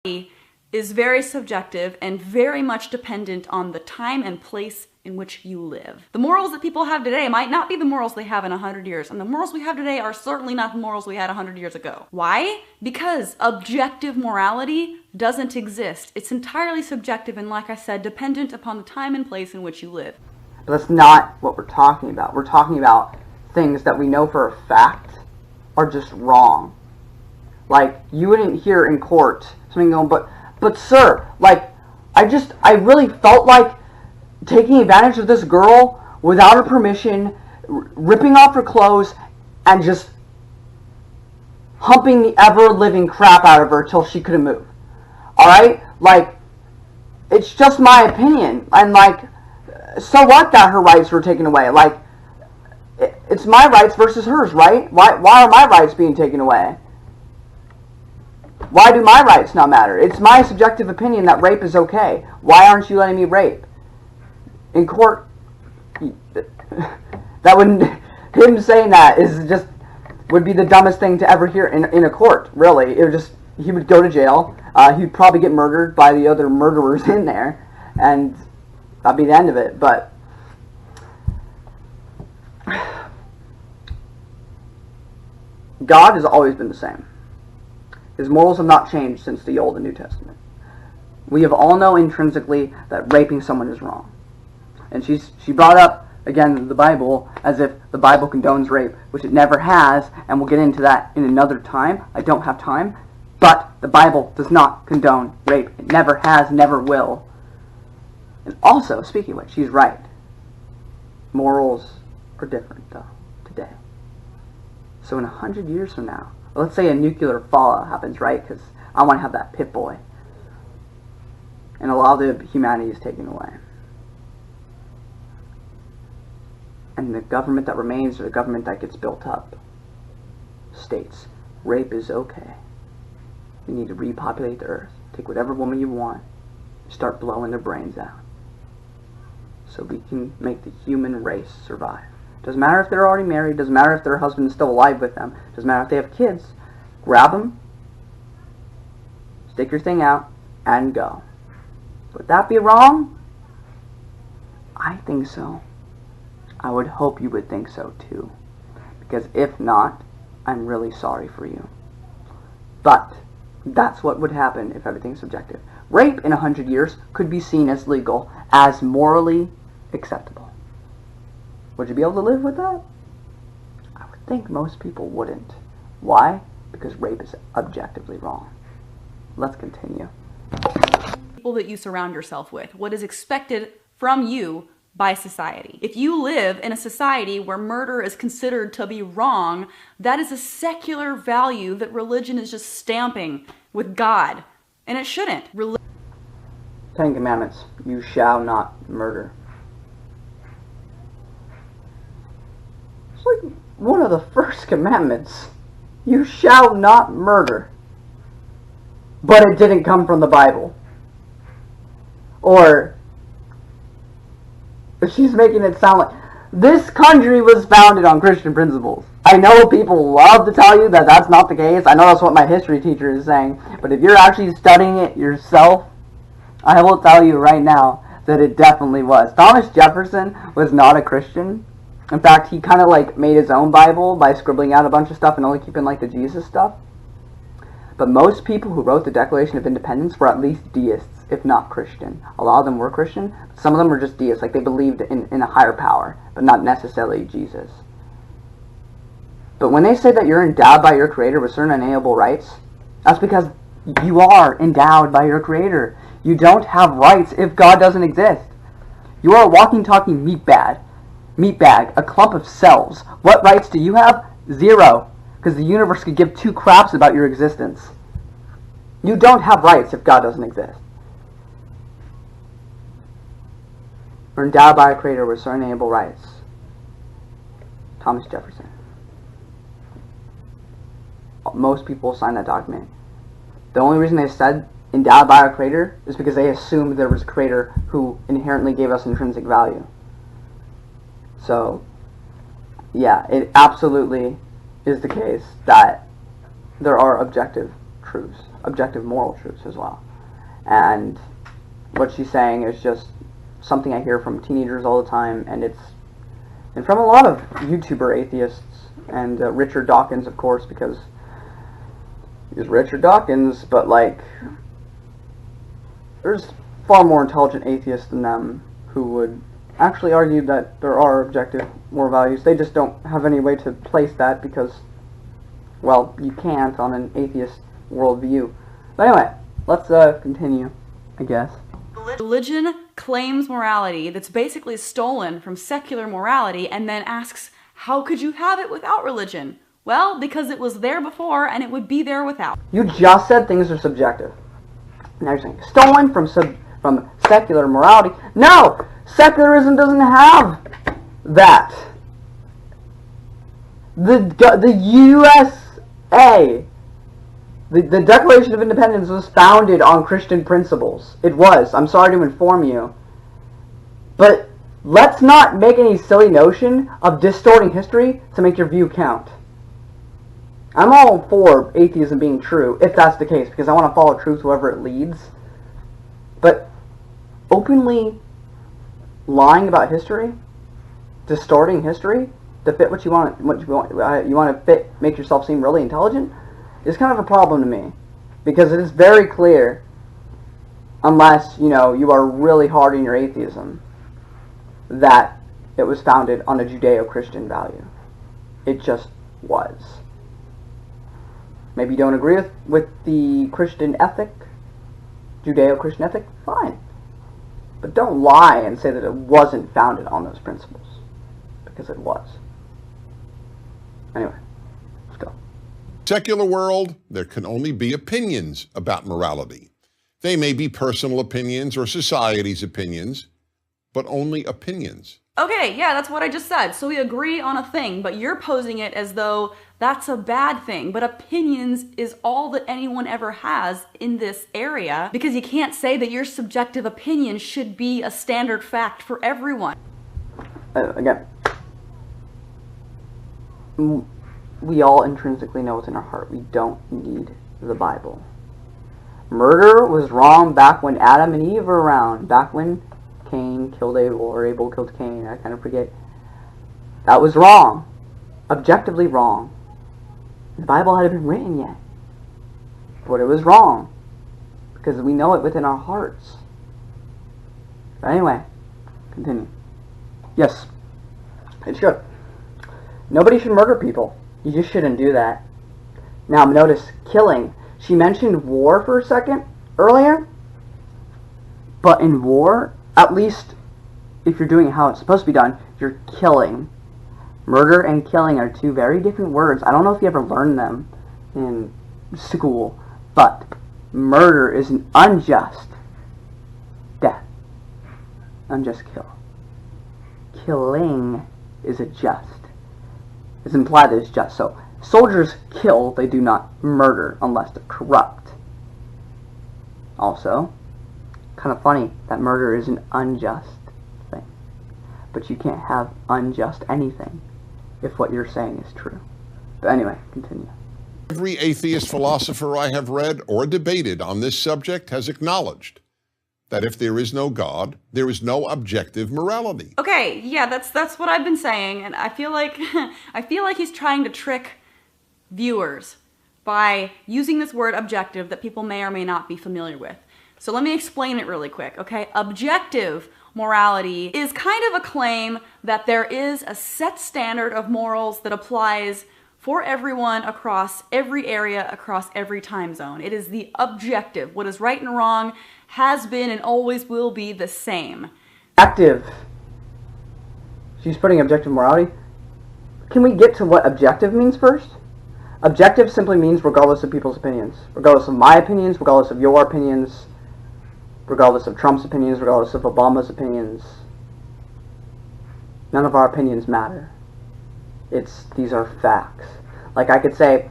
is very subjective and very much dependent on the time and place in which you live. The morals that people have today might not be the morals they have in 100 years, and the morals we have today are certainly not the morals we had 100 years ago. Why? Because objective morality doesn't exist. It's entirely subjective and, like I said, dependent upon the time and place in which you live. But that's not what we're talking about. We're talking about things that we know for a fact are just wrong. Like, you wouldn't hear in court something going, but sir, like, I really felt like taking advantage of this girl without her permission, ripping off her clothes, and just humping the ever-living crap out of her till she couldn't move. Alright? Like, it's just my opinion. And, like, so what that her rights were taken away? Like, it's my rights versus hers, right? Why are my rights being taken away? Why do my rights not matter? It's my subjective opinion that rape is okay. Why aren't you letting me rape? In court, that wouldn't, him saying that would be the dumbest thing to ever hear in a court, really. It would just, he would go to jail, he'd probably get murdered by the other murderers in there, and that'd be the end of it. But God has always been the same. His morals have not changed since the Old and New Testament. We have all know intrinsically that raping someone is wrong. And she brought up, again, the Bible, as if the Bible condones rape, which it never has, and we'll get into that in another time. I don't have time. But the Bible does not condone rape. It never has, never will. And also, speaking of which, she's right. Morals are different, though, today. So in 100 years from now, let's say a nuclear fallout happens, right? Because I want to have that pit boy. And a lot of the humanity is taken away. And the government that remains, or the government that gets built up, states, rape is okay. We need to repopulate the earth. Take whatever woman you want, start blowing their brains out. So we can make the human race survive. Doesn't matter if they're already married, doesn't matter if their husband is still alive with them, doesn't matter if they have kids. Grab them, stick your thing out, and go. Would that be wrong? I think so. I would hope you would think so too. Because if not, I'm really sorry for you. But that's what would happen if everything's subjective. Rape in 100 years could be seen as legal, as morally acceptable. Would you be able to live with that? I would think most people wouldn't. Why? Because rape is objectively wrong. Let's continue. People that you surround yourself with, what is expected from you by society. If you live in a society where murder is considered to be wrong, that is a secular value that religion is just stamping with God. And it shouldn't. Ten Commandments. You shall not murder. It's like one of the first commandments. You shall not murder. But it didn't come from the Bible. Or she's making it sound like this country was founded on Christian principles. I know people love to tell you that that's not the case. I know that's what my history teacher is saying. But if you're actually studying it yourself, I will tell you right now that it definitely was. Thomas Jefferson was not a Christian. In fact, he kind of like made his own Bible by scribbling out a bunch of stuff and only keeping like the Jesus stuff. But most people who wrote the Declaration of Independence were at least deists, if not Christian. A lot of them were Christian. Some of them were just deists, like they believed in a higher power, but not necessarily Jesus. But when they say that you're endowed by your Creator with certain unalienable rights, that's because you are endowed by your Creator. You don't have rights if God doesn't exist. You are a walking, talking meat bag, a clump of cells. What rights do you have? Zero. Because the universe could give two craps about your existence. You don't have rights if God doesn't exist. We're endowed by our Creator with certain inalienable rights. Thomas Jefferson. Most people sign that document. The only reason they said endowed by our Creator is because they assumed there was a Creator who inherently gave us intrinsic value. So, yeah, it absolutely is the case that there are objective truths. objective moral truths as well. And what she's saying is just something I hear from teenagers all the time, and from a lot of YouTuber atheists, and Richard Dawkins, of course, because he's Richard Dawkins, but like, there's far more intelligent atheists than them who would actually argue that there are objective moral values. They just don't have any way to place that because, well, you can't on an atheist worldview. But anyway, let's continue, I guess. Religion claims morality that's basically stolen from secular morality and then asks, how could you have it without religion? Well, because it was there before and it would be there without. You just said things are subjective. Now you're saying stolen from secular morality. No! Secularism doesn't have that. The USA, the Declaration of Independence was founded on Christian principles. It was. I'm sorry to inform you. But let's not make any silly notion of distorting history to make your view count. I'm all for atheism being true, if that's the case, because I want to follow truth wherever it leads. But openly lying about history, distorting history to fit what you want, to fit, make yourself seem really intelligent, is kind of a problem to me, because it is very clear, unless you are really hard in your atheism, that it was founded on a Judeo-Christian value. It just was. Maybe you don't agree with the Christian ethic, Judeo-Christian ethic, fine. But don't lie and say that it wasn't founded on those principles, because it was. Anyway, let's go. Secular world, there can only be opinions about morality. They may be personal opinions or society's opinions, but only opinions. Okay, yeah, that's what I just said. So we agree on a thing, but you're posing it as though that's a bad thing. But opinions is all that anyone ever has in this area, because you can't say that your subjective opinion should be a standard fact for everyone. Again, we all intrinsically know what's in our heart. We don't need the Bible. Murder was wrong back when Adam and Eve were around, back when Cain killed Abel, or Abel killed Cain, I kind of forget. That was wrong. Objectively wrong. The Bible hadn't been written yet. But it was wrong. Because we know it within our hearts. But anyway, continue. Yes, it should. Nobody should murder people. You just shouldn't do that. Now notice, killing. She mentioned war for a second earlier. But in war, at least if you're doing it how it's supposed to be done, you're killing. Murder and killing are two very different words. I don't know if you ever learned them in school, but murder is an unjust death. Unjust kill. Killing is a just. It's implied that it's just. So soldiers kill, they do not murder unless they're corrupt. Also, kind of funny that murder is an unjust thing. But you can't have unjust anything if what you're saying is true. But anyway, continue. Every atheist philosopher I have read or debated on this subject has acknowledged that if there is no God, there is no objective morality. Okay, yeah, that's what I've been saying, and I feel like he's trying to trick viewers by using this word objective that people may or may not be familiar with. So let me explain it really quick, okay? Objective morality is kind of a claim that there is a set standard of morals that applies for everyone across every area, across every time zone. It is the objective. What is right and wrong has been and always will be the same. Objective. She's putting objective morality. Can we get to what objective means first? Objective simply means regardless of people's opinions. Regardless of my opinions, regardless of your opinions, regardless of Trump's opinions, regardless of Obama's opinions. None of our opinions matter. These are facts. Like I could say,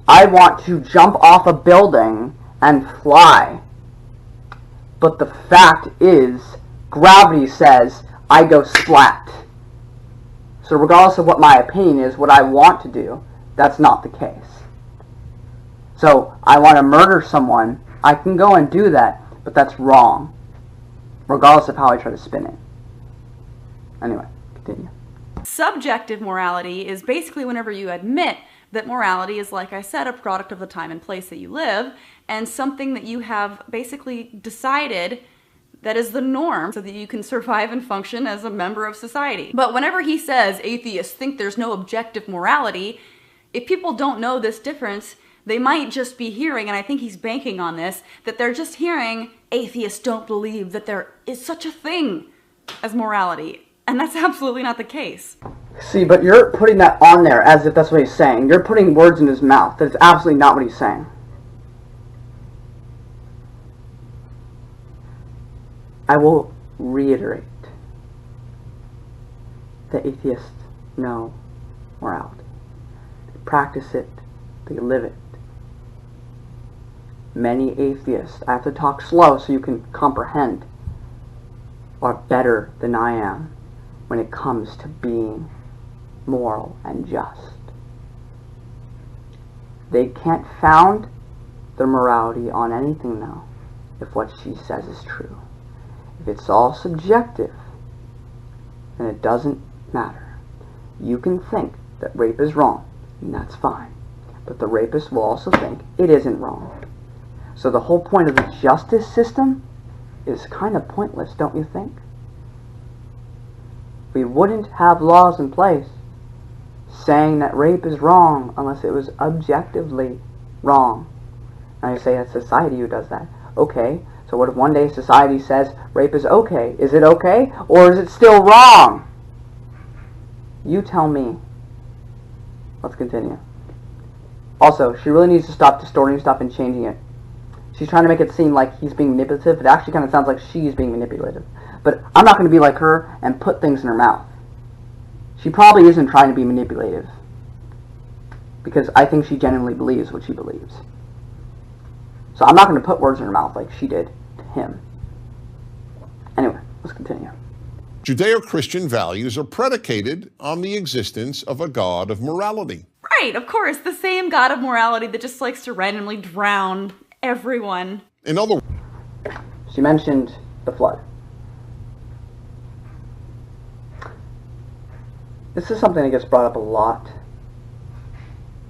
I want to jump off a building and fly. But the fact is, gravity says I go splat. So regardless of what my opinion is, what I want to do, that's not the case. So I want to murder someone, I can go and do that, but that's wrong, regardless of how I try to spin it. Anyway, continue. Subjective morality is basically whenever you admit that morality is, like I said, a product of the time and place that you live, and something that you have basically decided that is the norm so that you can survive and function as a member of society. But whenever he says atheists think there's no objective morality, if people don't know this difference, they might just be hearing, and I think he's banking on this, that they're just hearing atheists don't believe that there is such a thing as morality. And that's absolutely not the case. See, but you're putting that on there as if that's what he's saying. You're putting words in his mouth. That's absolutely not what he's saying. I will reiterate that atheists know morality. They practice it. They live it. Many atheists, I have to talk slow so you can comprehend, are better than I am when it comes to being moral and just. They can't found their morality on anything, though, if what she says is true. If it's all subjective, then it doesn't matter. You can think that rape is wrong, and that's fine. But the rapist will also think it isn't wrong. So the whole point of the justice system is kind of pointless, don't you think? We wouldn't have laws in place saying that rape is wrong unless it was objectively wrong. Now you say it's society who does that. Okay, so what if one day society says rape is okay? Is it okay, or is it still wrong? You tell me. Let's continue. Also, she really needs to stop distorting stuff and changing it. She's trying to make it seem like he's being manipulative. It actually kind of sounds like she's being manipulative. But I'm not going to be like her and put things in her mouth. She probably isn't trying to be manipulative, because I think she genuinely believes what she believes. So I'm not going to put words in her mouth like she did to him. Anyway, let's continue. Judeo-Christian values are predicated on the existence of a God of morality. Right, of course, the same God of morality that just likes to randomly drown everyone. In other words, she mentioned the flood. This is something that gets brought up a lot,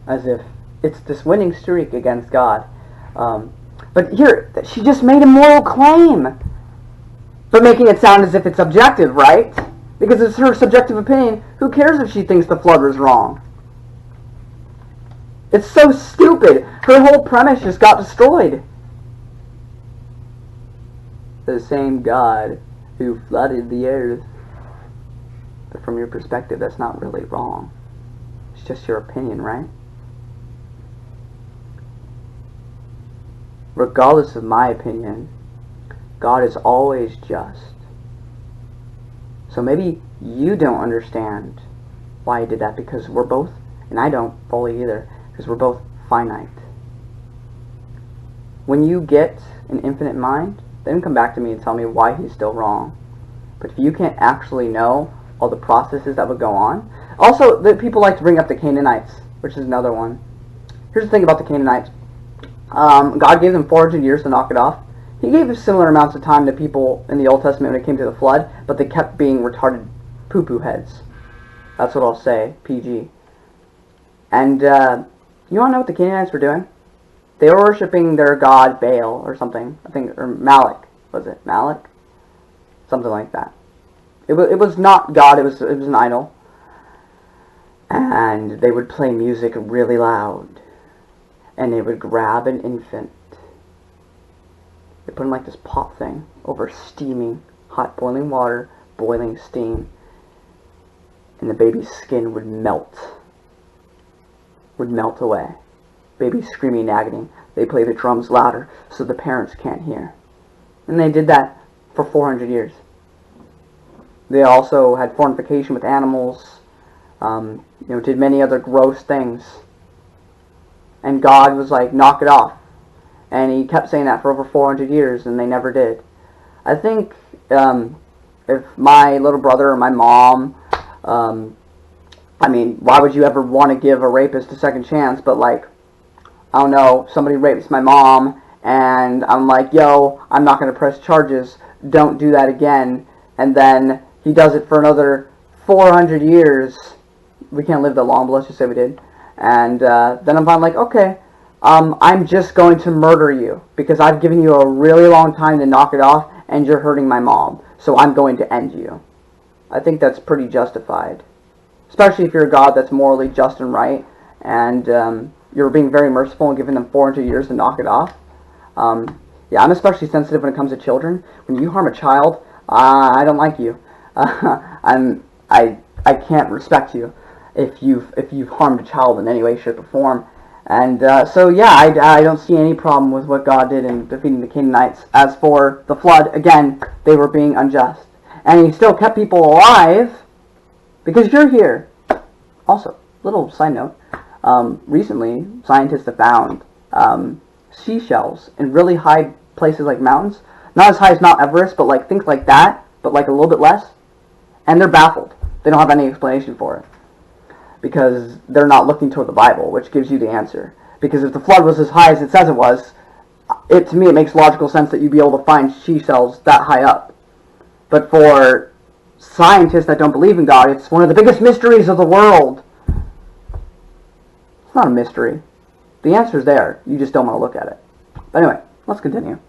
as if it's this winning streak against God. But here, she just made a moral claim, but making it sound as if it's objective, right? Because it's her subjective opinion. Who cares if she thinks the flood was wrong? It's so stupid. Her whole premise just got destroyed. The same God who flooded the earth. But from your perspective, that's not really wrong. It's just your opinion, right? Regardless of my opinion, God is always just. So maybe you don't understand why he did that, because we're both, and I don't fully either, because we're both finite. When you get an infinite mind, then come back to me and tell me why he's still wrong. But if you can't actually know all the processes that would go on. Also, people like to bring up the Canaanites, which is another one. Here's the thing about the Canaanites. God gave them 400 years to knock it off. He gave similar amounts of time to people in the Old Testament when it came to the flood, but they kept being retarded poo-poo heads. That's what I'll say, PG. And you want to know what the Canaanites were doing? They were worshiping their god Baal or something. I think, or Malak. Was it Malak? Something like that. It was not God, it was an idol. And they would play music really loud. And they would grab an infant. They put him like this pot thing over steaming, hot boiling water, boiling steam. And the baby's skin would melt. Would melt away. Baby screaming in agony. They play the drums louder so the parents can't hear. And they did that for 400 years. They also had fornication with animals, did many other gross things. And God was like, knock it off. And he kept saying that for over 400 years, and they never did. I think if my little brother or my mom, why would you ever want to give a rapist a second chance? But like, I don't know, somebody rapes my mom, and I'm like, yo, I'm not going to press charges, don't do that again, and then he does it for another 400 years, we can't live that long, but let's just say we did, and then I'm like, okay, I'm just going to murder you, because I've given you a really long time to knock it off, and you're hurting my mom, so I'm going to end you. I think that's pretty justified. Especially if you're a God that's morally just and right, and you're being very merciful and giving them 400 years to knock it off. Yeah, I'm especially sensitive when it comes to children. When you harm a child, I don't like you. I can't respect you if you've harmed a child in any way, shape, or form. And so yeah, I don't see any problem with what God did in defeating the Canaanites. As for the flood, again, they were being unjust. And he still kept people alive because you're here. Also, little side note, recently scientists have found seashells in really high places like mountains. Not as high as Mount Everest, but like things like that, but like a little bit less. And they're baffled. They don't have any explanation for it. Because they're not looking toward the Bible, which gives you the answer. Because if the flood was as high as it says it was, to me it makes logical sense that you'd be able to find seashells that high up. But for scientists that don't believe in God, it's one of the biggest mysteries of the world. It's not a mystery. The answer's there. You just don't want to look at it. But anyway, let's continue.